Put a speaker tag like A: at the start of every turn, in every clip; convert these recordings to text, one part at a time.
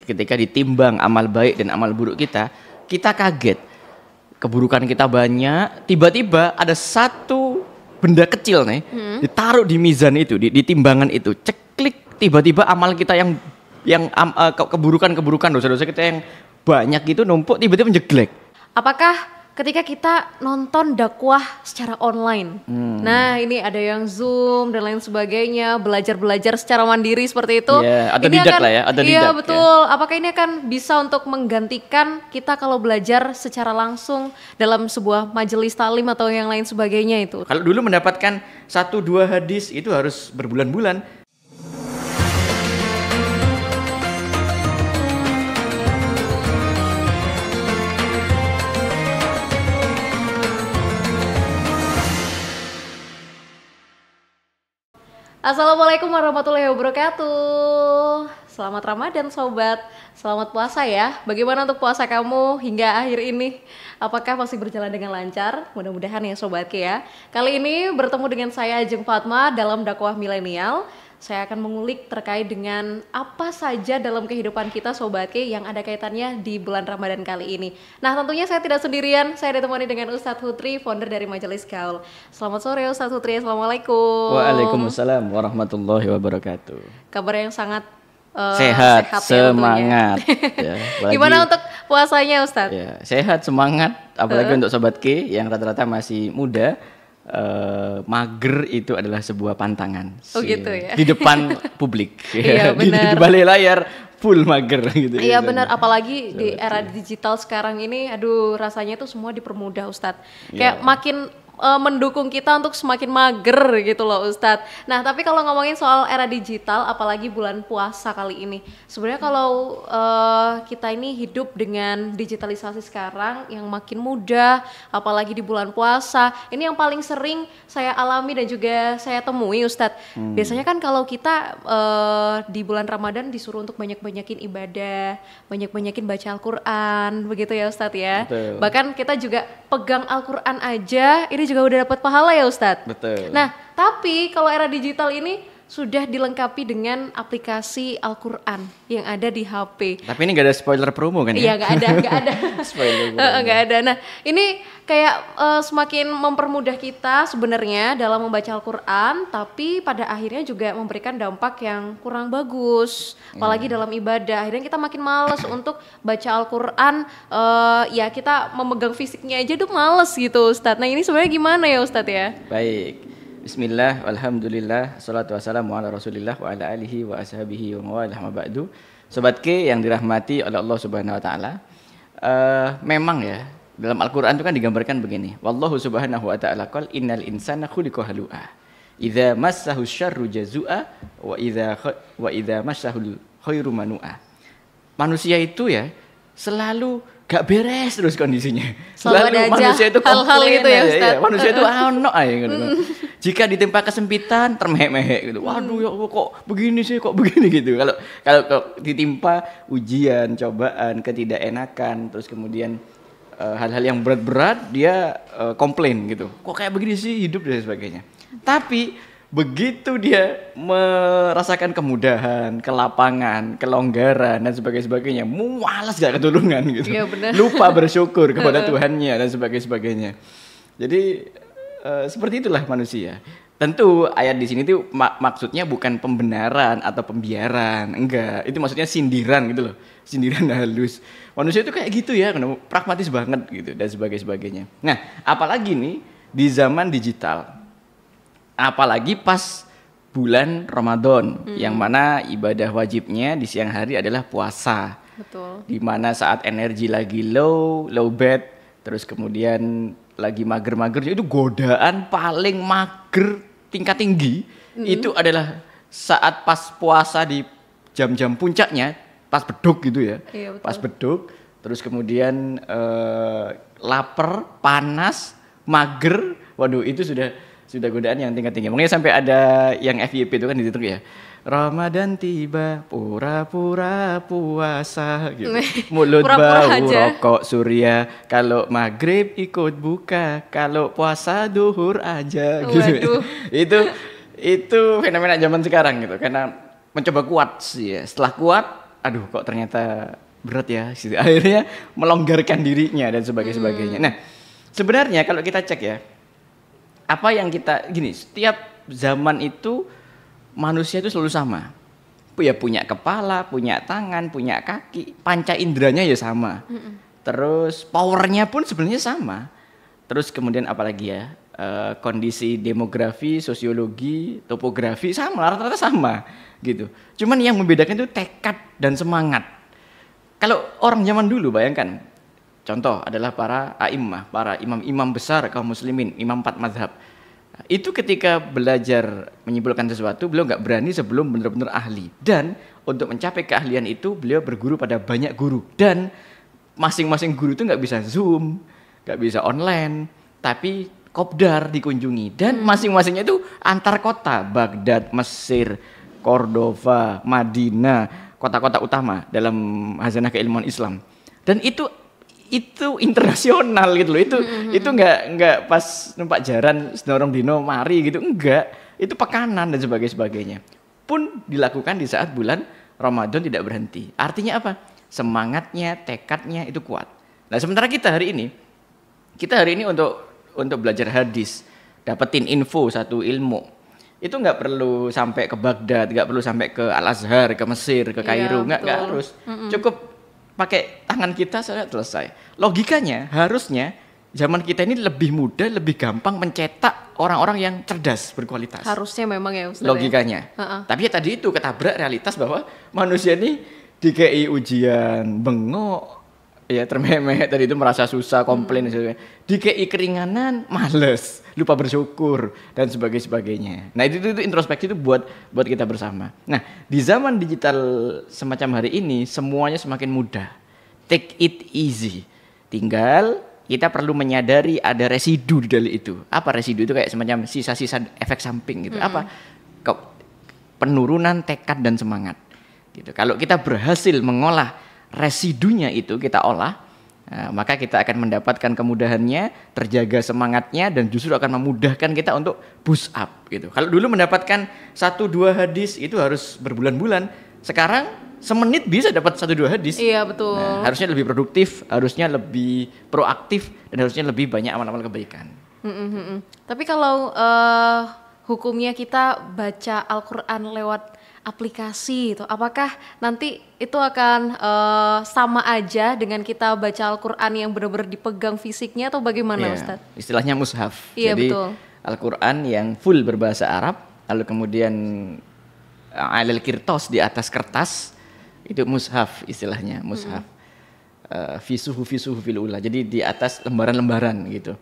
A: ketika ditimbang amal baik dan amal buruk kita kaget. Keburukan kita banyak, tiba-tiba ada satu benda kecil nih ditaruh di mizan itu, di timbangan itu, ceklik, tiba-tiba amal kita yang keburukan dosa-dosa kita yang banyak itu numpuk tiba-tiba menjeglek.
B: Apakah ketika kita nonton dakwah secara online, nah ini ada yang Zoom dan lain sebagainya, belajar secara mandiri seperti itu,
A: otodidak lah ya, otodidak.
B: Iya betul. Ya. Apakah ini akan bisa untuk menggantikan kita kalau belajar secara langsung dalam sebuah majelis taklim atau yang lain sebagainya itu?
A: Kalau dulu mendapatkan 1-2 hadis itu harus berbulan-bulan.
B: Assalamualaikum warahmatullahi wabarakatuh. Selamat Ramadan sobat, selamat puasa ya. Bagaimana untuk puasa kamu hingga akhir ini? Apakah masih berjalan dengan lancar? Mudah-mudahan ya sobat ya. Kali ini bertemu dengan saya Ajeng Fatma dalam dakwah milenial. Saya akan mengulik terkait dengan apa saja dalam kehidupan kita Sobat Ki yang ada kaitannya di bulan Ramadan kali ini. Nah tentunya saya tidak sendirian, saya ditemani dengan Ustadz Hutri, founder dari Majelis Gaul. Selamat sore Ustadz Hutri, Assalamualaikum.
A: Waalaikumsalam warahmatullahi wabarakatuh.
B: Kabar yang sangat
A: sehat semangat.
B: Ya, gimana untuk puasanya Ustadz?
A: Ya, sehat, semangat, apalagi untuk Sobat Ki yang rata-rata masih muda. Mager itu adalah sebuah pantangan.
B: Oh gitu ya.
A: Di depan publik.
B: Iya benar.
A: Di balik layar full mager gitu.
B: Iya benar, apalagi di era digital sekarang ini, aduh rasanya tuh semua dipermudah Ustadz. Kayak makin mendukung kita untuk semakin mager gitu loh Ustadz. Nah tapi kalau ngomongin soal era digital, apalagi bulan puasa kali ini, sebenarnya kalau kita ini hidup dengan digitalisasi sekarang yang makin mudah, apalagi di bulan puasa, ini yang paling sering saya alami dan juga saya temui Ustadz. Biasanya kan kalau kita di bulan Ramadan disuruh untuk banyak-banyakin ibadah, banyak-banyakin baca Al-Quran, begitu ya Ustadz ya.
A: Betul.
B: Bahkan kita juga pegang Al-Quran aja, ini juga udah dapat pahala ya Ustadz.
A: Betul.
B: Nah, tapi kalau era digital ini sudah dilengkapi dengan aplikasi Al-Quran yang ada di HP.
A: Tapi ini gak ada spoiler promo kan ya?
B: Iya, gak ada.
A: Spoiler
B: gak ada. Nah, ini kayak semakin mempermudah kita sebenarnya dalam membaca Al-Quran, tapi pada akhirnya juga memberikan dampak yang kurang bagus, apalagi dalam ibadah. Akhirnya kita makin malas untuk baca Al-Quran, ya kita memegang fisiknya aja tuh males gitu Ustadz. Nah ini sebenarnya gimana ya Ustadz ya?
A: Baik. Bismillah, alhamdulillah, salatu wassalamu ala rasulillah wa ala alihi wa ashabihi wa mawalah ma ba'du. Sobat Ki yang dirahmati oleh Allah subhanahu wa ta'ala, memang ya dalam Al-Quran itu kan digambarkan begini. Wallahu subhanahu wa ta'ala qala innal insana khuliqa halu'a idza massahu syarru jazua wa idza massahu khairu manu'a. Manusia itu ya selalu gak beres terus kondisinya.
B: Selalu
A: manusia itu
B: hal-hal gitu ya Ustaz.
A: Ya, manusia itu ono aja gitu. Jika ditimpa kesempitan termehek-mehek gitu. Waduh ya Allah kok begini sih, kok begini gitu. Kalau ditimpa ujian, cobaan, ketidakenakan, terus kemudian hal-hal yang berat-berat dia komplain gitu. Kok kayak begini sih hidup dan sebagainya. Tapi begitu dia merasakan kemudahan, kelapangan, kelonggaran dan sebagainya, malas gak ketulungan gitu.
B: Iya, benar.
A: Lupa bersyukur kepada Tuhannya dan sebagainya. Jadi seperti itulah manusia. Tentu ayat di sini tuh maksudnya bukan pembenaran atau pembiaran, enggak. Itu maksudnya sindiran gitu loh, sindiran halus. Manusia itu kayak gitu ya, pragmatis banget gitu dan sebagainya. Nah, apalagi nih di zaman digital. Apalagi pas bulan Ramadan, yang mana ibadah wajibnya di siang hari adalah puasa.
B: Betul.
A: Di mana saat energi lagi low bad, terus kemudian lagi mager-mager, itu godaan paling mager tingkat tinggi itu adalah saat pas puasa di jam-jam puncaknya, pas beduk gitu ya.
B: Iya, betul.
A: Pas beduk, terus kemudian lapar, panas, mager, waduh itu sudah godaan yang tingkat tinggi. Mungkin sampai ada yang FYP itu kan di situ ya. Ramadan tiba, pura-pura puasa gitu. Mulut bau rokok surya, kalau maghrib ikut buka, kalau puasa duhur aja gitu. Itu fenomena zaman sekarang gitu. Karena mencoba kuat sih ya. Setelah kuat aduh kok ternyata berat ya. Akhirnya melonggarkan dirinya dan sebagainya. Nah, sebenarnya kalau kita cek ya, apa yang kita gini, setiap zaman itu manusia itu selalu sama. Ya punya kepala, punya tangan, punya kaki, panca inderanya ya sama. Terus powernya pun sebenarnya sama. Terus kemudian apalagi ya, kondisi demografi, sosiologi, topografi sama, rata-rata sama gitu. Cuman yang membedakan itu tekad dan semangat. Kalau orang zaman dulu bayangkan, contoh adalah para a'immah, para imam-imam besar kaum muslimin, imam 4 mazhab. Itu ketika belajar menyimpulkan sesuatu, beliau nggak berani sebelum benar-benar ahli. Dan untuk mencapai keahlian itu, beliau berguru pada banyak guru. Dan masing-masing guru itu nggak bisa Zoom, nggak bisa online, tapi kopdar dikunjungi. Dan masing-masingnya itu antar kota, Baghdad, Mesir, Cordova, Madinah, kota-kota utama dalam hazanah keilmuan Islam. Dan itu internasional gitu loh. Itu enggak pas numpak jaran sedorong dino mari gitu, enggak. Itu pekanan dan sebagainya. Pun dilakukan di saat bulan Ramadan tidak berhenti. Artinya apa? Semangatnya, tekadnya itu kuat. Nah, sementara kita hari ini untuk belajar hadis, dapetin info satu ilmu. Itu enggak perlu sampai ke Baghdad, enggak perlu sampai ke Al-Azhar, ke Mesir, ke Kairo, enggak harus. Cukup pakai tangan kita selesai. Logikanya harusnya zaman kita ini lebih mudah, lebih gampang mencetak orang-orang yang cerdas, berkualitas.
B: Harusnya memang ya Ustaz.
A: Logikanya.
B: Ya?
A: Tapi ya tadi itu ketabrak realitas bahwa manusia ini dikei ujian, bengok, ya termehmet tadi itu merasa susah, komplain dan sebagainya. Dikei keringanan, males, lupa bersyukur dan sebagainya. Nah, itu introspeksi itu buat kita bersama. Nah, di zaman digital semacam hari ini semuanya semakin mudah. Take it easy. Tinggal kita perlu menyadari ada residu di dalam itu. Apa residu itu? Kayak semacam sisa-sisa efek samping gitu. Apa? Penurunan tekad dan semangat. Gitu. Kalau kita berhasil mengolah residunya itu, kita olah, maka kita akan mendapatkan kemudahannya, terjaga semangatnya, dan justru akan memudahkan kita untuk push up gitu. Kalau dulu mendapatkan 1-2 hadis itu harus berbulan-bulan, sekarang semenit bisa dapat 1-2 hadis.
B: Iya betul.
A: Nah, harusnya lebih produktif, harusnya lebih proaktif, dan harusnya lebih banyak amal-amal kebaikan.
B: Tapi kalau hukumnya kita baca Al-Quran lewat aplikasi itu, apakah nanti itu akan sama aja dengan kita baca Al-Quran yang benar-benar dipegang fisiknya atau bagaimana Ustaz?
A: Istilahnya mushaf.
B: Iya,
A: jadi
B: betul.
A: Al-Quran yang full berbahasa Arab, lalu kemudian alal kirtos, di atas kertas, itu mushaf istilahnya, mushaf. Fisuhu fil ula, jadi di atas lembaran-lembaran gitu.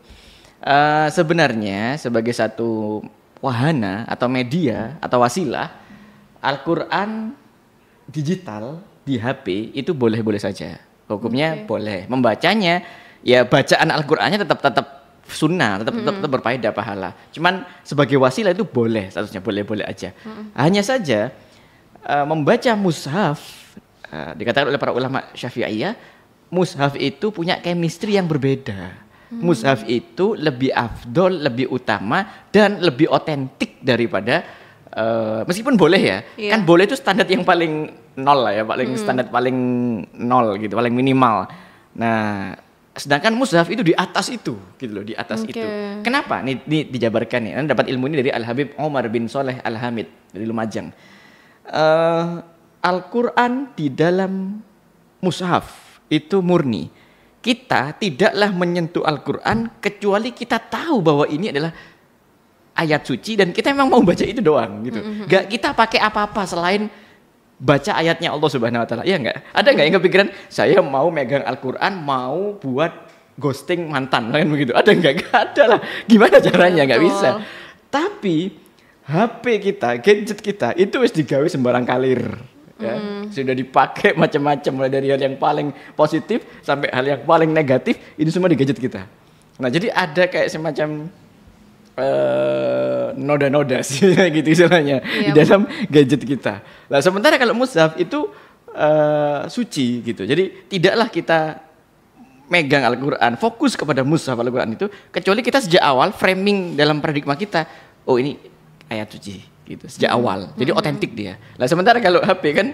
A: Sebenarnya sebagai satu wahana atau media atau wasilah, Al-Quran digital di HP itu boleh-boleh saja. Hukumnya boleh. Membacanya, ya bacaan Al-Qurannya tetap sunnah, tetap berfaedah pahala. Cuman sebagai wasilah itu boleh, statusnya boleh-boleh aja. Hanya saja membaca mushaf, dikatakan oleh para ulama Syafi'iyah, mushaf itu punya chemistry yang berbeda. Mushaf itu lebih afdol, lebih utama, dan lebih otentik daripada meskipun boleh ya, kan boleh itu standar yang paling nol lah ya, paling standar paling nol gitu, paling minimal. Nah, sedangkan mushaf itu di atas itu, gitu loh, di atas itu. Kenapa? Nih dijabarkan nih. Anda dapat ilmu ini dari Al-Habib Umar bin Shalih Al-Hamid dari Lumajang. Al-Quran di dalam mushaf itu murni. Kita tidaklah menyentuh Al-Quran kecuali kita tahu bahwa ini adalah ayat suci dan kita memang mau baca itu doang gitu. Gak kita pakai apa-apa selain baca ayatnya Allah Subhanahu wa taala. Iya enggak? Ada enggak yang kepikiran saya mau megang Al-Qur'an, mau buat ghosting mantan kan begitu? Ada enggak? Enggak ada lah. Gimana caranya? Enggak bisa. Tapi HP kita, gadget kita itu wis digawe sembarang kalir. Ya, sudah dipakai macam-macam, mulai dari hal yang paling positif sampai hal yang paling negatif, itu semua di gadget kita. Nah, jadi ada kayak semacam noda-noda sih gitu istilahnya di dalam gadget kita. Nah, sementara kalau mushaf itu suci gitu. Jadi tidaklah kita megang Al-Qur'an, fokus kepada mushaf Al-Qur'an itu kecuali kita sejak awal framing dalam paradigma kita, oh ini ayat suci gitu sejak awal. Jadi otentik dia. Nah, sementara kalau HP kan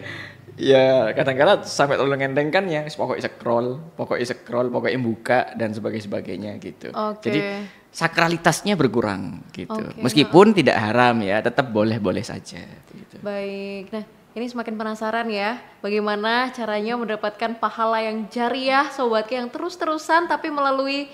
A: Ya kadang-kadang sampai terlalu ngenteng kan ya pokoknya buka dan sebagainya gitu.
B: Oke.
A: Jadi sakralitasnya berkurang gitu.
B: Oke,
A: Meskipun tidak haram ya, tetap boleh-boleh saja gitu.
B: Baik. Nah, ini semakin penasaran ya, bagaimana caranya mendapatkan pahala yang jariah Sobat Ki yang terus-terusan tapi melalui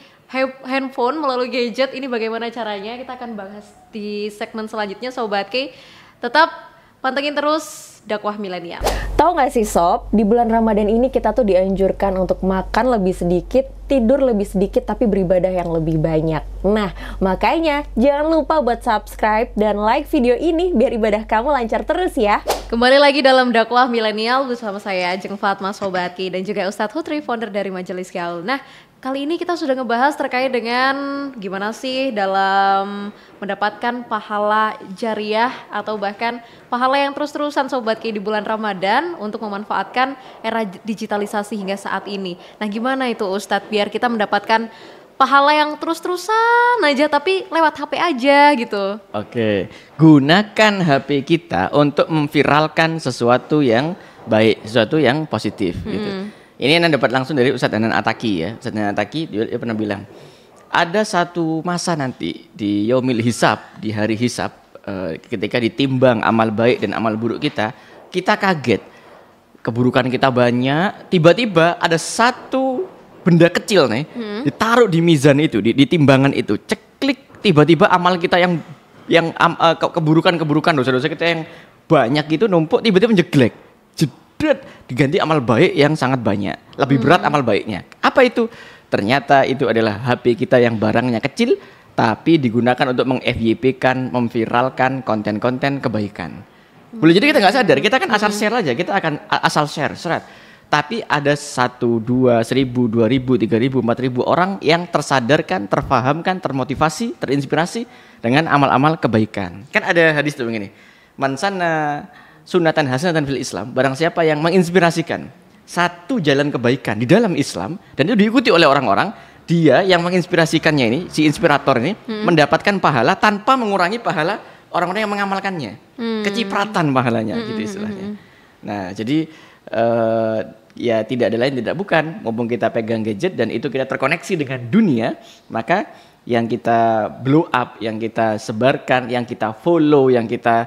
B: handphone, melalui gadget. Ini bagaimana caranya? Kita akan bahas di segmen selanjutnya Sobat Ki. Tetap pantengin terus Dakwah Milenial.
C: Tahu nggak sih Sob, di bulan Ramadan ini kita tuh dianjurkan untuk makan lebih sedikit, tidur lebih sedikit, tapi beribadah yang lebih banyak. Nah, makanya jangan lupa buat subscribe dan like video ini biar ibadah kamu lancar terus ya.
B: Kembali lagi dalam Dakwah Milenial bersama saya Ajeng Fatma Sobat Ki dan juga Ustadz Hutri, founder dari Majelis Gaul. Nah, kali ini kita sudah ngebahas terkait dengan gimana sih dalam mendapatkan pahala jariah atau bahkan pahala yang terus-terusan Sobat Ki di bulan Ramadan untuk memanfaatkan era digitalisasi hingga saat ini. Nah, gimana itu Ustadz biar kita mendapatkan pahala yang terus-terusan aja tapi lewat HP aja gitu.
A: Oke, gunakan HP kita untuk memviralkan sesuatu yang baik, sesuatu yang positif gitu. Ini yang dapat langsung dari Ustadz Hanan Ataki ya. Ustadz Hanan Ataki dia pernah bilang, ada satu masa nanti di yaumil hisab, di hari hisab, ketika ditimbang amal baik dan amal buruk kita kaget. Keburukan kita banyak, tiba-tiba ada satu benda kecil nih, ditaruh di mizan itu, di timbangan itu, ceklik, tiba-tiba amal kita yang keburukan dosa-dosa kita yang banyak itu numpuk, tiba-tiba menjeglek, jedret, diganti amal baik yang sangat banyak, lebih berat amal baiknya. Apa itu? Ternyata itu adalah HP kita yang barangnya kecil, tapi digunakan untuk meng-FYP-kan, memviralkan konten-konten kebaikan. Boleh jadi kita nggak sadar, kita kan asal share aja, kita akan asal share, seret. Tapi ada 1, 2, 1000, 2000, 3000, 4000 orang yang tersadarkan, terfahamkan, termotivasi, terinspirasi dengan amal-amal kebaikan. Kan ada hadis tuh begini, man sanna sunatan hasanatan fil Islam, barang siapa yang menginspirasikan satu jalan kebaikan di dalam Islam dan itu diikuti oleh orang-orang, dia yang menginspirasikannya ini, si inspirator ini mendapatkan pahala tanpa mengurangi pahala orang-orang yang mengamalkannya. Kecipratan pahalanya gitu istilahnya. Nah, jadi ya tidak ada lain tidak bukan, mumpung kita pegang gadget dan itu kita terkoneksi dengan dunia, maka yang kita blow up, yang kita sebarkan, yang kita follow, yang kita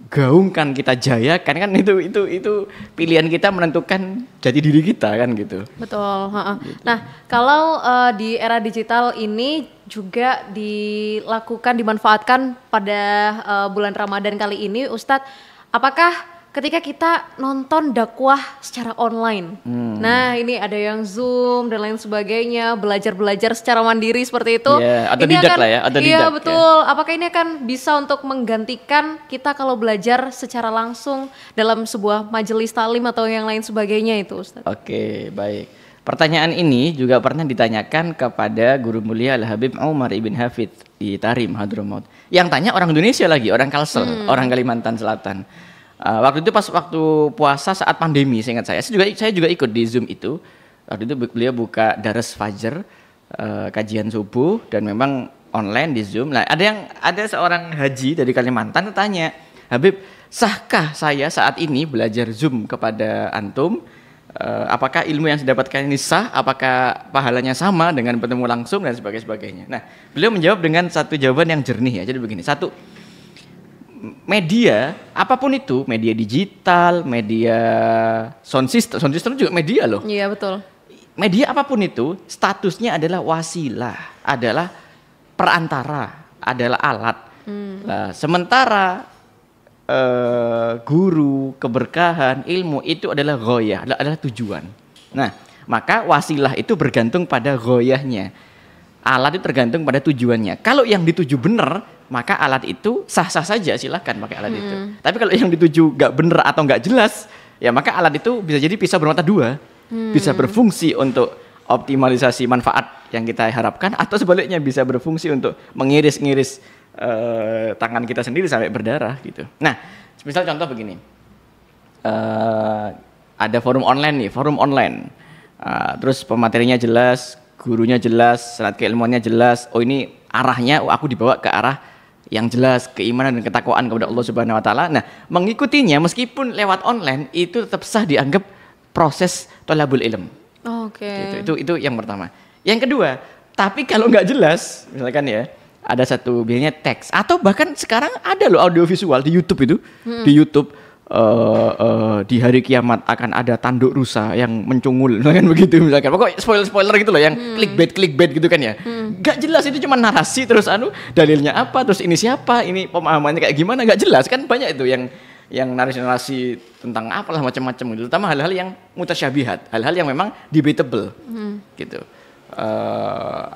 A: gaungkan, kita jayakan kan itu pilihan kita menentukan jati diri kita kan gitu.
B: Betul. Gitu. Nah, kalau di era digital ini juga dimanfaatkan pada bulan Ramadan kali ini, Ustadz, apakah ketika kita nonton dakwah secara online, nah ini ada yang Zoom dan lain sebagainya, belajar secara mandiri seperti itu,
A: otodidak lah ya, otodidak.
B: Iya betul. Ya. Apakah ini akan bisa untuk menggantikan kita kalau belajar secara langsung dalam sebuah majelis taklim atau yang lain sebagainya itu, Ustaz?
A: Oke, baik. Pertanyaan ini juga pernah ditanyakan kepada guru mulia Al-Habib Umar ibn Hafid di Tarim, Hadramaut. Yang tanya orang Indonesia lagi, orang Kalsel, orang Kalimantan Selatan. Waktu itu pas waktu puasa saat pandemi, seingat saya juga ikut di Zoom itu. Waktu itu beliau buka Daras Fajar, kajian subuh dan memang online di Zoom. Nah, ada seorang haji dari Kalimantan tanya, Habib, sahkah saya saat ini belajar Zoom kepada antum? Apakah ilmu yang saya dapatkan ini sah? Apakah pahalanya sama dengan bertemu langsung dan sebagainya? Nah, beliau menjawab dengan satu jawaban yang jernih ya. Jadi begini, satu, media apapun itu, media digital, media sound system juga media loh.
B: Iya betul.
A: Media apapun itu statusnya adalah wasilah, adalah perantara, adalah alat. Nah, sementara guru, keberkahan, ilmu itu adalah ghoyah, adalah tujuan. Nah, maka wasilah itu bergantung pada ghoyahnya. Alat itu tergantung pada tujuannya. Kalau yang dituju benar, maka alat itu sah-sah saja, silahkan pakai alat itu. Tapi kalau yang dituju nggak benar atau nggak jelas, ya maka alat itu bisa jadi pisau bermata dua, bisa berfungsi untuk optimalisasi manfaat yang kita harapkan, atau sebaliknya bisa berfungsi untuk mengiris-ngiris tangan kita sendiri sampai berdarah gitu. Nah, misal contoh begini, ada forum online nih, terus pematerinya jelas, gurunya jelas, syarat keilmuannya jelas. Oh ini arahnya, aku dibawa ke arah yang jelas, keimanan dan ketakwaan kepada Allah Subhanahu wa taala. Nah, mengikutinya meskipun lewat online itu tetap sah dianggap proses thalabul ilm.
B: Oke.
A: Itu yang pertama. Yang kedua, tapi kalau nggak jelas, misalkan ya, ada satu biasanya teks atau bahkan sekarang ada loh audiovisual di YouTube itu, di YouTube di hari kiamat akan ada tanduk rusa yang mencungul, misalkan begitu, misalkan. Pokoknya spoiler gitu loh, yang clickbait gitu kan ya. Gak jelas, itu cuma narasi terus dalilnya apa, terus ini siapa, ini pemahamannya kayak gimana, gak jelas kan. Banyak itu yang narasi-narasi tentang apalah macam-macam gitu, terutama hal-hal yang mutasyabihat, hal-hal yang memang debatable gitu.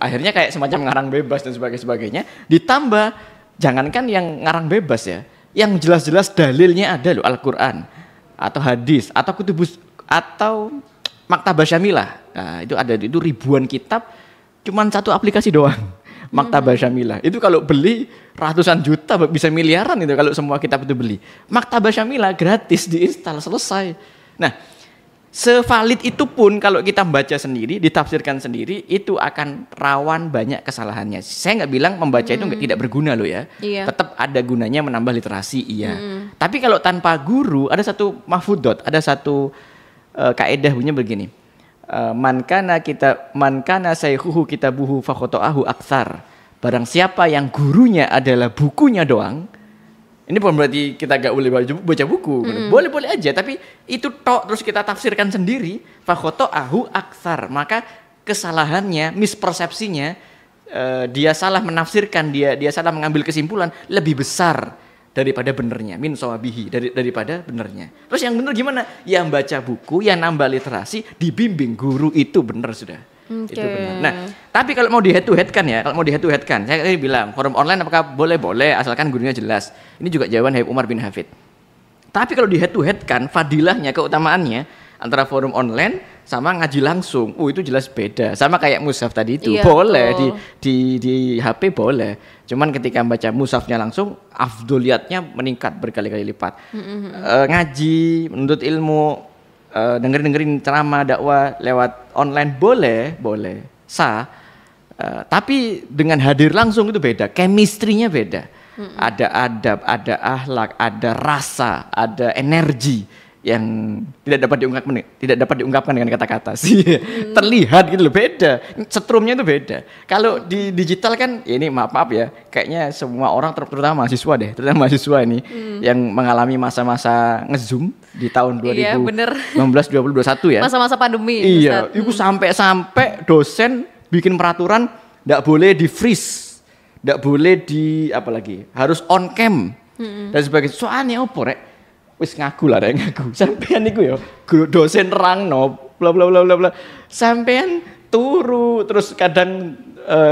A: Akhirnya kayak semacam ngarang bebas dan sebagainya. Ditambah jangankan yang ngarang bebas ya, yang jelas-jelas dalilnya ada loh, Al-Quran atau hadis atau kutubus atau Maktabah Syamilah. Nah, itu ada, itu ribuan kitab cuman satu aplikasi doang. Maktabah Syamilah itu kalau beli ratusan juta, bisa miliaran itu kalau semua kitab itu beli. Maktabah Syamilah gratis diinstal, selesai. Nah, sevalid itu pun kalau kita baca sendiri, ditafsirkan sendiri, itu akan rawan banyak kesalahannya. Saya nggak bilang membaca itu tidak berguna loh ya.
B: Iya.
A: Tetap ada gunanya menambah literasi, iya. Tapi kalau tanpa guru, ada satu mahfudot, ada satu kaedah bunyinya begini. Man kana saykhuhu kitabuhu fakhoto'ahu aktsar. Barang siapa yang gurunya adalah bukunya doang. Ini bukan berarti kita gak boleh baca buku, boleh-boleh aja, tapi itu tok terus kita tafsirkan sendiri, fakhoto'ahu aktsar, maka kesalahannya, mispersepsinya, dia salah menafsirkan, dia salah mengambil kesimpulan lebih besar daripada benernya, min sawabihi, daripada benernya. Terus yang bener gimana? Yang baca buku, yang nambah literasi, dibimbing guru itu bener sudah.
B: Okay.
A: Itu benar. Nah, tapi kalau mau di head to head kan, saya tadi bilang forum online apakah boleh asalkan gurunya jelas. Ini juga jawaban Habib Umar bin Hafid. Tapi kalau di head to head kan, fadilahnya, keutamaannya antara forum online sama ngaji langsung, itu jelas beda. Sama kayak mushaf tadi itu,
B: iya,
A: boleh di HP boleh. Cuman ketika baca mushafnya langsung, afdoliyatnya meningkat berkali-kali lipat. Ngaji, menuntut ilmu, dengerin ceramah dakwah lewat online boleh sah, tapi dengan hadir langsung itu beda, chemistry-nya beda. Ada adab, ada akhlak, ada rasa, ada energi yang tidak dapat diungkapkan dengan kata-kata sih. Terlihat gitu loh, beda, setrumnya itu beda. Kalau di digital kan, ya ini maaf ya, kayaknya semua orang terutama mahasiswa ini yang mengalami masa-masa nge-zoom di tahun 2019, 2021 ya.
B: Masa-masa pandemi.
A: Iya, itu sampai dosen bikin peraturan enggak boleh di freeze, enggak boleh di apalagi, harus on cam dan sebagainya. Soalnya opo rek? Wis ngaku lah, sampean niku ya guru dosen rangno bla bla bla bla, sampean turu terus kadang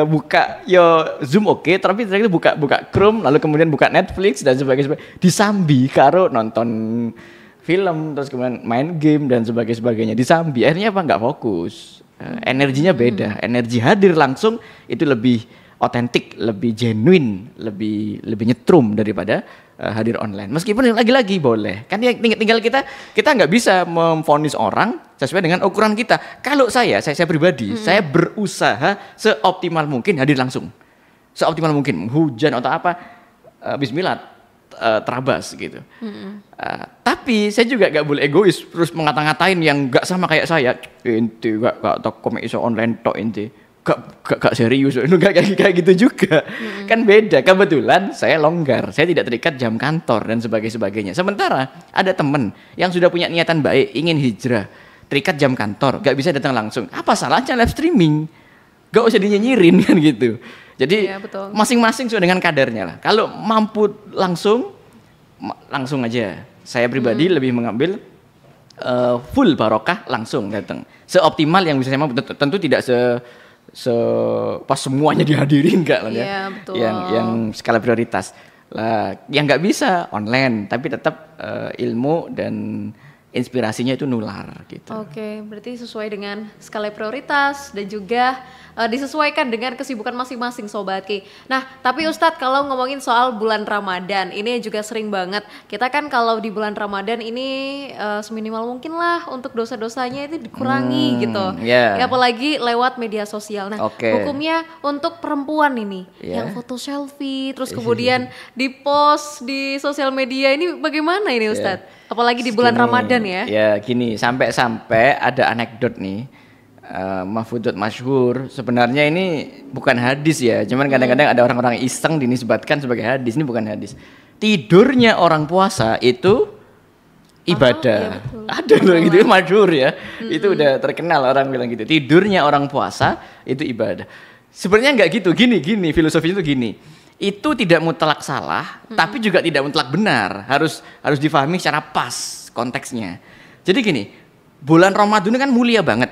A: buka yo Zoom oke, tapi itu buka Chrome, lalu kemudian buka Netflix dan sebagainya, disambi karo nonton film, terus kemudian main game dan sebagainya, disambi, akhirnya apa, nggak fokus. Energinya beda, energi hadir langsung itu lebih otentik, lebih genuine, lebih nyetrum daripada hadir online. Meskipun lagi-lagi boleh, kan tinggal kita nggak bisa memvonis orang sesuai dengan ukuran kita. Kalau saya pribadi, saya berusaha seoptimal mungkin hadir langsung, seoptimal mungkin, hujan atau apa, bismillah, terabas gitu. Tapi saya juga nggak boleh egois terus ngata-ngatain yang nggak sama kayak saya. Inti nggak komik iso online tok inti. Gak serius, gak kayak gitu juga. Kan beda. Kebetulan saya longgar, saya tidak terikat jam kantor dan sebagainya. Sementara ada teman yang sudah punya niatan baik, ingin hijrah, terikat jam kantor, gak bisa datang langsung. Apa salahnya live streaming? Gak usah dinyinyirin kan gitu. Jadi ya, masing-masing sesuai dengan kadarnya lah. Kalau mampu langsung aja. Saya pribadi lebih mengambil full barokah langsung datang. Seoptimal yang bisa saya mampu. Tentu tidak pas semuanya dihadirin enggak lah ya.
B: Iya, betul.
A: Yang skala prioritas. Lah, yang enggak bisa online, tapi tetap ilmu dan inspirasinya itu nular gitu.
B: Oke, berarti sesuai dengan skala prioritas dan juga disesuaikan dengan kesibukan masing-masing Sobat Ki. Nah, tapi Ustadz kalau ngomongin soal bulan Ramadan, ini juga sering banget. Kita kan kalau di bulan Ramadan ini seminimal mungkin lah untuk dosa-dosanya itu dikurangi gitu.
A: Yeah.
B: Ya, apalagi lewat media sosial. Nah, hukumnya untuk perempuan ini yang foto selfie terus kemudian di-post di sosial media ini bagaimana ini Ustadz? Apalagi di bulan Ramadan ya.
A: Ya gini, sampai ada anekdot nih, mahfudot masyhur. Sebenarnya ini bukan hadis ya, cuman kadang-kadang ada orang-orang iseng dinisbatkan sebagai hadis. Ini bukan hadis. Tidurnya orang puasa itu ibadah. Ada loh gitu, masyhur ya. Itu udah terkenal orang bilang gitu. Tidurnya orang puasa itu ibadah. Sebenarnya nggak gitu. Gini, filosofinya itu gini. Itu tidak mutlak salah, tapi juga tidak mutlak benar. Harus difahami secara pas konteksnya. Jadi gini, bulan Ramadan ini kan mulia banget.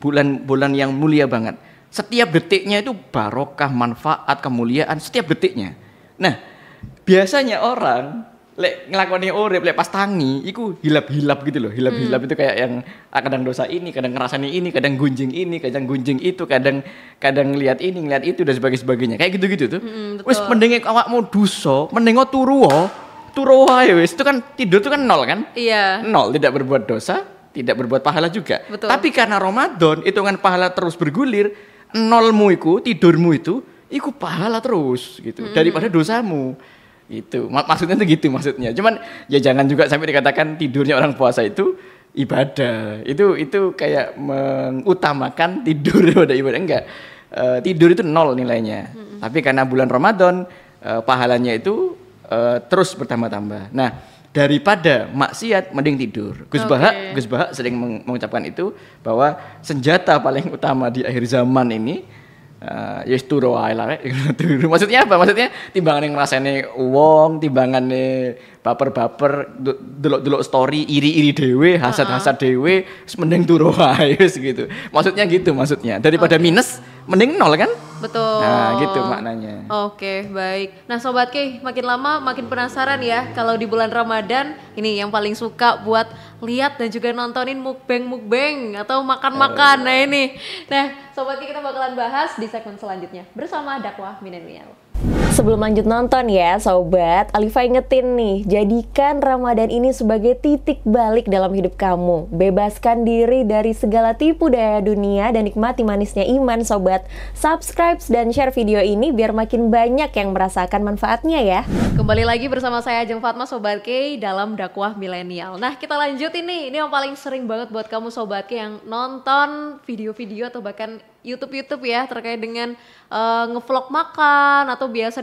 A: Bulan yang mulia banget. Setiap detiknya itu barokah, manfaat, kemuliaan setiap detiknya. Nah, biasanya orang lek ngelakoni urip lek pas tangi iku hilap-hilap gitu loh. Hilap-hilap itu kayak yang kadang dosa ini, kadang ngerasani ini, kadang gunjing ini, kadang gunjing itu, kadang lihat ini, ngeliat itu dan sebagainya. Kayak gitu-gitu tuh. Wis mendinge awakmu dosa, mending turu wae wis. Itu kan tidur itu kan nol kan?
B: Iya.
A: Nol, tidak berbuat dosa, tidak berbuat pahala juga.
B: Betul.
A: Tapi karena Ramadan, hitungan pahala terus bergulir, nolmu iku, tidurmu itu iku pahala terus gitu. Daripada dosamu. Itu maksudnya tuh gitu maksudnya. Cuman ya jangan juga sampai dikatakan tidurnya orang puasa itu ibadah. Itu kayak mengutamakan tidur daripada ibadah. Enggak. Tidur itu nol nilainya. Tapi karena bulan Ramadan pahalanya itu terus bertambah-tambah. Nah, daripada maksiat mending tidur. Gus Bahak sering mengucapkan itu bahwa senjata paling utama di akhir zaman ini ya turu wae lah. Maksudnya apa? Maksudnya timbangan yang ngrasane wong, timbangane baper-baper, delok-delok story, iri-iri dhewe, hasad-hasad dhewe, mending turu wae wis gitu. Maksudnya gitu maksudnya. Daripada minus mending nol kan?
B: Betul.
A: Nah, gitu maknanya.
B: Oke, baik. Nah, Sobat Ki, makin lama makin penasaran ya kalau di bulan Ramadan ini yang paling suka buat lihat dan juga nontonin mukbang atau makan-makan. Nah, ini. Nah, Sobat Ki, kita bakalan bahas di segmen selanjutnya bersama Dakwah Milenial.
C: Sebelum lanjut nonton ya Sobat, Alifa ingetin nih, jadikan Ramadan ini sebagai titik balik dalam hidup kamu. Bebaskan diri dari segala tipu daya dunia dan nikmati manisnya iman Sobat. Subscribe dan share video ini biar makin banyak yang merasakan manfaatnya ya.
B: Kembali lagi bersama saya Ajeng Fatma Sobat Ki dalam Dakwah Milenial. Nah, kita lanjut ini yang paling sering banget buat kamu Sobat Ki yang nonton video-video atau bahkan YouTube ya terkait dengan ngevlog makan atau biasa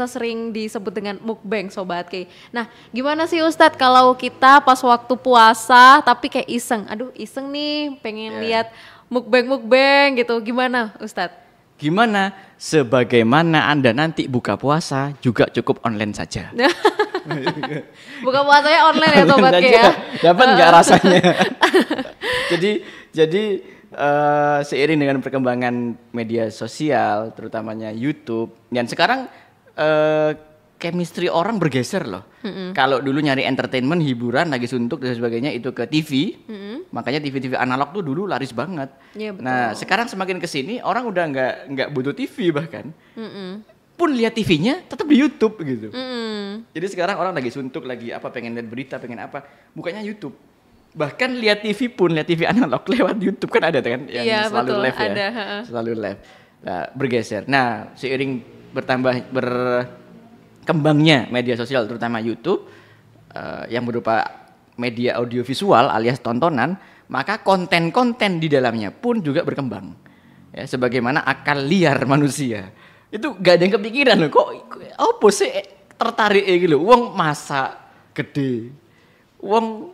B: sering disebut dengan mukbang Sobat Ki. Nah, gimana sih Ustadz kalau kita pas waktu puasa tapi kayak iseng nih pengen lihat mukbang gitu, gimana Ustadz?
A: Gimana? Sebagaimana Anda nanti buka puasa juga cukup online saja.
B: Buka puasanya online ya Sobat Ki ya.
A: Dapat nggak rasanya? Jadi seiring dengan perkembangan media sosial, terutamanya YouTube, dan sekarang chemistry orang bergeser loh. Kalau dulu nyari entertainment, hiburan, lagi suntuk dan sebagainya itu ke TV, makanya TV analog tuh dulu laris banget.
B: Ya, betul.
A: Nah sekarang semakin kesini orang udah nggak butuh TV bahkan. Pun lihat TV-nya tetap di YouTube gitu. Jadi sekarang orang lagi suntuk, lagi pengen lihat berita, pengen apa, bukanya YouTube. Bahkan lihat TV analog lewat YouTube kan ada kan yang selalu live ya. Ada. Selalu live. Nah, bergeser. Nah, seiring berkembangnya media sosial terutama YouTube yang berupa media audiovisual alias tontonan, maka konten-konten di dalamnya pun juga berkembang. Ya, sebagaimana akal liar manusia. Itu gak ada yang kepikiran loh, kok apa sih tertarik gitu. Wong masak gede. Wong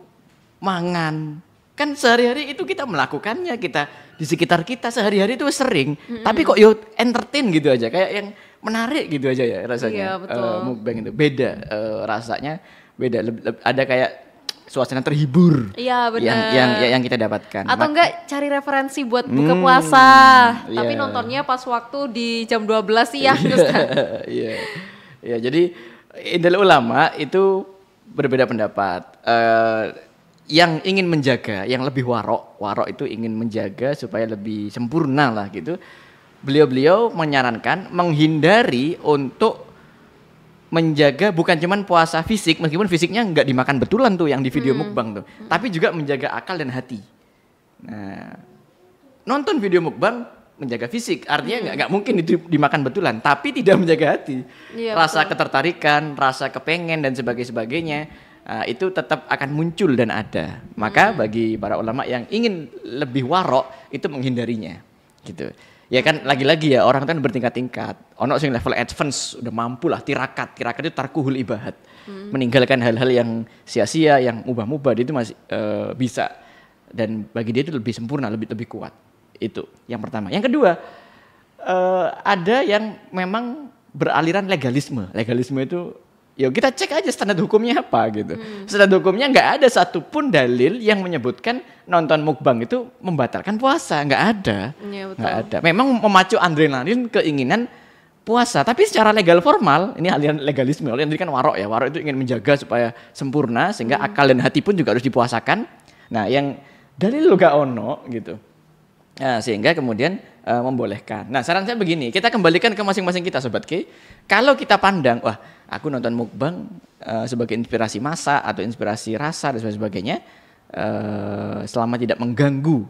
A: mangan, kan sehari-hari itu kita melakukannya, kita di sekitar kita sehari-hari itu sering, tapi kok entertain gitu aja, kayak yang menarik gitu aja ya rasanya.
B: Iya, betul.
A: Mukbang itu beda rasanya, beda, ada kayak suasana terhibur.
B: Iya benar.
A: Yang kita dapatkan.
B: Atau enggak cari referensi buat buka puasa, tapi nontonnya pas waktu di jam 12 siang.
A: Iya, jadi indah ulama itu berbeda pendapat. Yang ingin menjaga, yang lebih warok itu ingin menjaga supaya lebih sempurna lah gitu. Beliau menyarankan menghindari untuk menjaga bukan cuman puasa fisik, meskipun fisiknya nggak dimakan betulan tuh yang di video mukbang tuh, tapi juga menjaga akal dan hati. Nah, nonton video mukbang menjaga fisik, artinya nggak mungkin itu dimakan betulan, tapi tidak menjaga hati.
B: Iya,
A: Rasa
B: betul.
A: ketertarikan, rasa kepengen dan sebagainya itu tetap akan muncul dan ada. Maka bagi para ulama yang ingin lebih warok itu menghindarinya, gitu. Ya kan lagi-lagi ya orang kan bertingkat-tingkat. Ono sing level advance udah mampu lah tirakat itu tarkuhul ibahat. Meninggalkan hal-hal yang sia-sia, yang mubah-mubah itu masih bisa. Dan bagi dia itu lebih sempurna, lebih kuat. Itu yang pertama. Yang kedua, ada yang memang beraliran legalisme. Legalisme itu ya kita cek aja standar hukumnya apa gitu. Standar hukumnya nggak ada satupun dalil yang menyebutkan nonton mukbang itu membatalkan puasa, nggak ada.
B: Iya, betul.
A: Nggak ada. Memang memacu adrenalin keinginan puasa, tapi secara legal formal ini aliran legalisme. Aliran tadi kan warok ya, warok itu ingin menjaga supaya sempurna sehingga akal dan hati pun juga harus dipuasakan. Nah, yang dalil lo gak ono gitu. Nah, sehingga kemudian membolehkan. Nah, saran saya begini, kita kembalikan ke masing-masing kita Sobat K. Kalau kita pandang, wah aku nonton mukbang sebagai inspirasi masa atau inspirasi rasa dan sebagainya, selama tidak mengganggu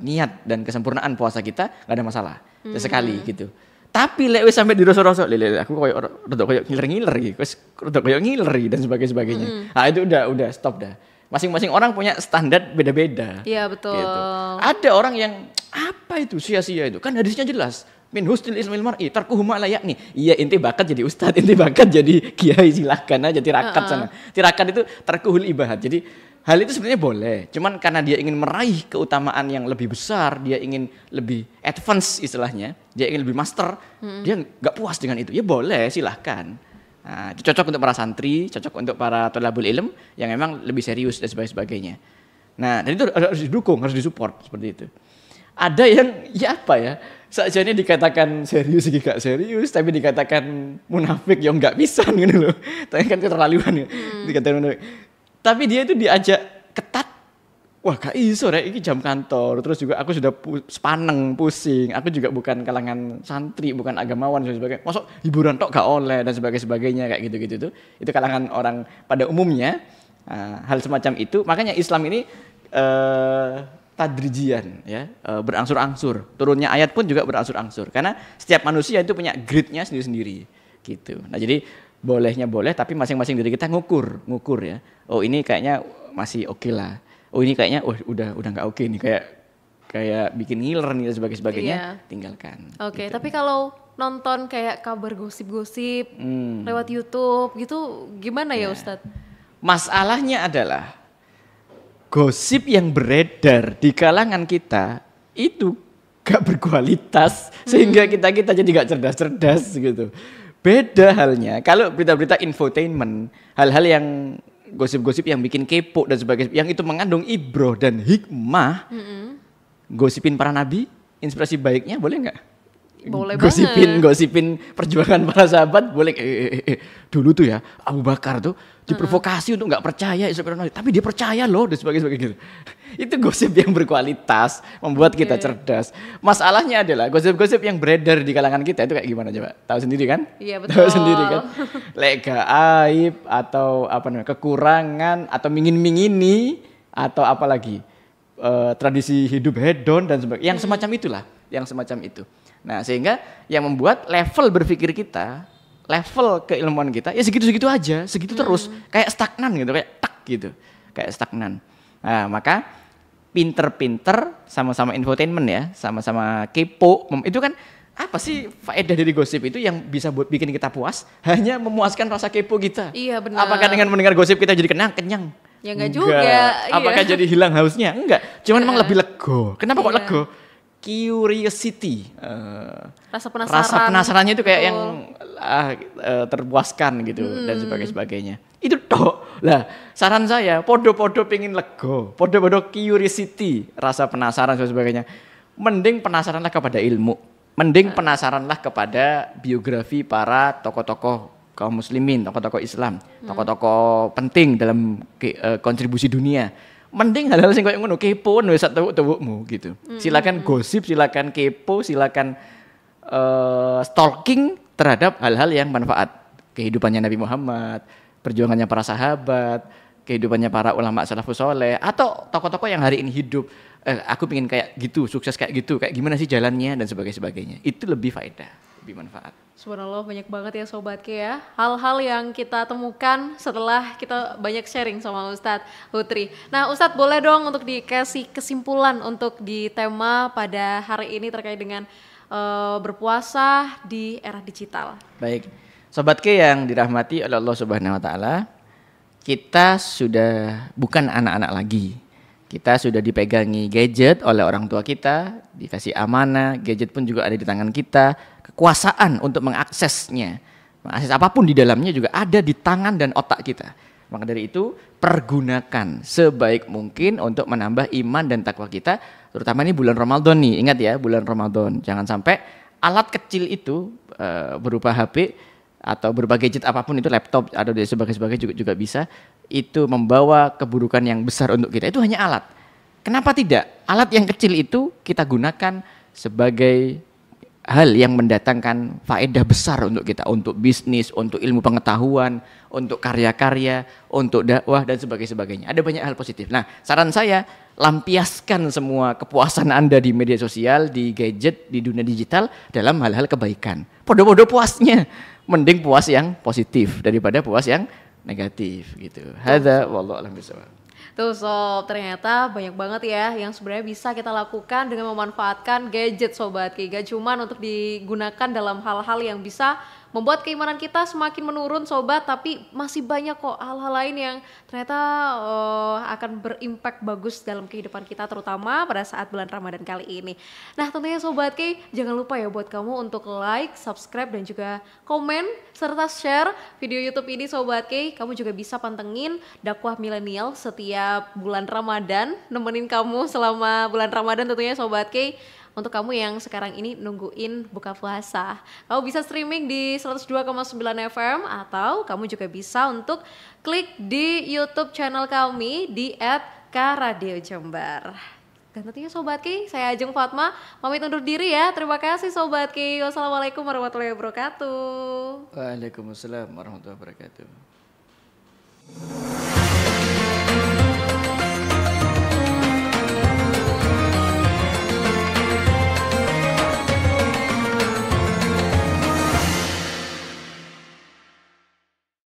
A: niat dan kesempurnaan puasa kita, nggak ada masalah sesekali gitu. Tapi lek wis sampai dirosok-rosok, aku koyo ngiler-ngiler gitu, koyo ngiler dan sebagainya. Nah, itu udah stop dah. Masing-masing orang punya standar beda-beda.
B: Iya, betul.
A: Gitu. Ada orang yang apa itu sia-sia itu? Kan hadisnya jelas. Min husnil ismil mar'i tarkuhu ma la ya'ni. Iya, inti bakat jadi ustadz, inti bakat jadi kiai, silahkan aja tirakat sana. Tirakat itu tarkuhul ibahat. Jadi hal itu sebenarnya boleh. Cuman karena dia ingin meraih keutamaan yang lebih besar, dia ingin lebih advance istilahnya, dia ingin lebih master, dia nggak puas dengan itu. Ya boleh, silahkan. Nah, itu cocok untuk para santri, cocok untuk para thalabul ilm yang memang lebih serius dan sebagainya. Nah, dan itu harus didukung, harus disupport seperti itu. Ada yang ya apa ya, sajane dikatakan serius gak serius, tapi dikatakan munafik yang nggak bisa gitu loh. Tapi kan keterlaluan ya. Dikatakan munafik. Tapi dia itu diajak ketat. Wah, gak iso rek, ini jam kantor. Terus juga aku sudah sepaneng, pusing. Aku juga bukan kalangan santri, bukan agamawan dan sebagainya. Masuk hiburan tok gak oleh dan sebagainya kayak gitu-gitu tuh. Itu kalangan orang pada umumnya hal semacam itu. Makanya Islam ini tadrijian ya, berangsur-angsur. Turunnya ayat pun juga berangsur-angsur. Karena setiap manusia itu punya grade-nya sendiri-sendiri gitu. Nah, jadi bolehnya boleh, tapi masing-masing diri kita ngukur ya. Oh, ini kayaknya masih oke lah. Oh, ini kayaknya udah nggak oke nih, kayak bikin ngiler nih dan sebagainya, tinggalkan.
B: Oke,
A: gitu.
B: tapi kalau nonton kayak kabar gosip-gosip lewat YouTube gitu gimana ya Ustadz?
A: Masalahnya adalah gosip yang beredar di kalangan kita itu gak berkualitas sehingga kita jadi gak cerdas-cerdas gitu. Beda halnya kalau berita-berita infotainment, hal-hal yang gosip-gosip yang bikin kepo dan sebagainya, yang itu mengandung ibroh dan hikmah. Gosipin para nabi, inspirasi baiknya boleh nggak?
B: Boleh
A: Gosipin perjuangan para sahabat boleh. Dulu tuh ya Abu Bakar tuh diprovokasi untuk nggak percaya Isra Mi'raj, tapi dia percaya loh dan sebagainya gitu. Itu gosip yang berkualitas, membuat kita cerdas. Masalahnya adalah gosip-gosip yang beredar di kalangan kita itu kayak gimana coba? Tahu sendiri kan?
B: Iya, betul.
A: Tahu sendiri kan? Lega aib atau apa namanya kekurangan atau mingin-mingini atau apalagi tradisi hidup hedon dan sebagainya. Yang semacam itulah, yang semacam itu. Nah, sehingga yang membuat level berpikir kita, level keilmuan kita ya segitu-segitu aja, segitu terus, kayak stagnan gitu, kayak tak gitu, kayak stagnan. Nah, maka pinter-pinter sama-sama infotainment ya, sama-sama kepo, itu kan apa sih faedah dari gosip itu yang bisa buat bikin kita puas? Hanya memuaskan rasa kepo kita.
B: Iya, benar.
A: Apakah dengan mendengar gosip kita jadi kenyang?
B: Ya enggak juga.
A: Apakah jadi hilang hausnya? Enggak. Cuman memang lebih lego. Kenapa kok lego? Curiosity,
B: rasa penasaran.
A: Rasa penasarannya itu kayak
B: betul.
A: yang terpuaskan gitu dan sebagainya. Itu toh. Lah, saran saya, podo-podo pengin lego, podo-podo curiosity, rasa penasaran dan sebagainya. Mending penasaranlah kepada ilmu, mending penasaranlah kepada biografi para tokoh-tokoh kaum muslimin, tokoh-tokoh Islam, tokoh-tokoh penting dalam kontribusi dunia. Mending hal-hal sing koyo ngono kepo wis sak tuwuk-tuwukmu gitu. Silakan gosip, silakan kepo, silakan stalking terhadap hal-hal yang manfaat. Kehidupannya Nabi Muhammad, perjuangannya para sahabat, kehidupannya para ulama salafus soleh, atau tokoh-tokoh yang hari ini hidup. Aku pengen kayak gitu, sukses kayak gitu, kayak gimana sih jalannya dan sebagainya. Itu lebih faedah, lebih manfaat.
B: Subhanallah, banyak banget ya Sobat Ki ya. Hal-hal yang kita temukan setelah kita banyak sharing sama Ustadz Hutri. Nah Ustadz boleh dong untuk dikasih kesimpulan untuk di tema pada hari ini terkait dengan berpuasa di era digital.
A: Baik, Sobat Ki yang dirahmati oleh Allah Subhanahu Wa Taala, kita sudah bukan anak-anak lagi. Kita sudah dipegangi gadget oleh orang tua kita, dikasih amanah, gadget pun juga ada di tangan kita, kekuasaan untuk mengaksesnya. Mengakses apapun di dalamnya juga ada di tangan dan otak kita. Maka dari itu, pergunakan sebaik mungkin untuk menambah iman dan takwa kita, terutama ini bulan Ramadan nih. Ingat ya, bulan Ramadan. Jangan sampai alat kecil itu berupa HP atau berbagai gadget apapun itu, laptop atau sebagainya juga bisa, itu membawa keburukan yang besar untuk kita. Itu hanya alat. Kenapa tidak? Alat yang kecil itu kita gunakan sebagai hal yang mendatangkan faedah besar untuk kita, untuk bisnis, untuk ilmu pengetahuan, untuk karya-karya, untuk dakwah dan sebagainya. Ada banyak hal positif. Nah, saran saya, lampiaskan semua kepuasan Anda di media sosial, di gadget, di dunia digital dalam hal-hal kebaikan. Podo-podo puasnya. Mending puas yang positif daripada puas yang negatif gitu. Hadza wallahu a'lam bishawab.
B: Tuh Sob, ternyata banyak banget ya yang sebenarnya bisa kita lakukan dengan memanfaatkan gadget Sobat Ki. Gak cuman untuk digunakan dalam hal-hal yang bisa membuat keimanan kita semakin menurun Sobat, tapi masih banyak kok hal-hal lain yang ternyata akan berimpact bagus dalam kehidupan kita, terutama pada saat bulan Ramadan kali ini. Nah tentunya Sobat Ki, jangan lupa ya buat kamu untuk like, subscribe dan juga komen serta share video YouTube ini Sobat Ki. Kamu juga bisa pantengin dakwah milenial setiap bulan Ramadan, nemenin kamu selama bulan Ramadan tentunya Sobat Ki. Untuk kamu yang sekarang ini nungguin buka puasa, kamu bisa streaming di 102,9 FM atau kamu juga bisa untuk klik di YouTube channel kami di @KRadioJember. Dan tentunya Sobat Ki, saya Ajeng Fatma pamit undur diri ya. Terima kasih Sobat Ki. Wassalamualaikum warahmatullahi wabarakatuh.
A: Waalaikumsalam warahmatullahi wabarakatuh.